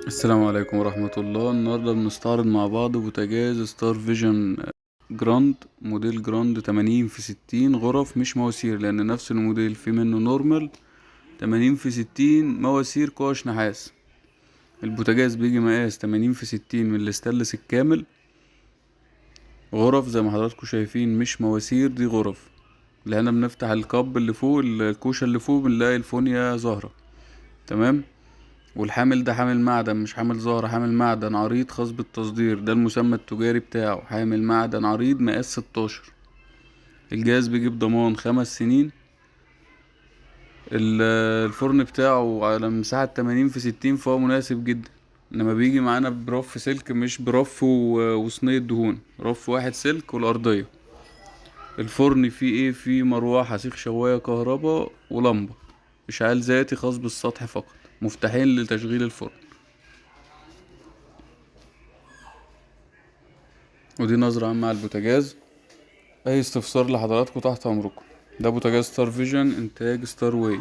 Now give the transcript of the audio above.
السلام عليكم ورحمة الله. النهاردة بنستعرض مع بعض بوتاجاز ستار فيجن جراند، موديل جراند 80 في 60 غرف، مش مواسير، لأن نفس الموديل في منه نورمال 80 في 60 مواسير قوش نحاس. البوتاجاز بيجي مقاس 80 في 60 من الاستانلس الكامل. غرف زي ما حضراتكم شايفين، مش مواسير، دي غرف. اللي هنا بنفتح الكاب اللي فوق، الكوشة اللي فوق، بنلاقي الفونيا ظاهرة. تمام. والحامل ده حامل معدن، مش حامل زهرة، حامل معدن عريض خاص بالتصدير، ده المسمى التجاري بتاعه، حامل معدن عريض مقاس 16. الجهاز بيجيب ضمان 5 سنين. ال- الفرن بتاعه على مساحة 80 في 60، فهو مناسب جدا. انما بيجي معانا برف سلك، مش برف وصينية دهون، رف واحد سلك والأرضية. الفرن فيه ايه؟ فيه مروحة سيخ شواية كهرباء ولمبة إشعال ذاتي خاص بالسطح فقط، مفتاحين لتشغيل الفرن. ودي نظرة عامة على البوتاجاز. اي استفسار لحضراتكم تحت امركم. ده بوتاجاز ستار فيجن انتاج ستار واي.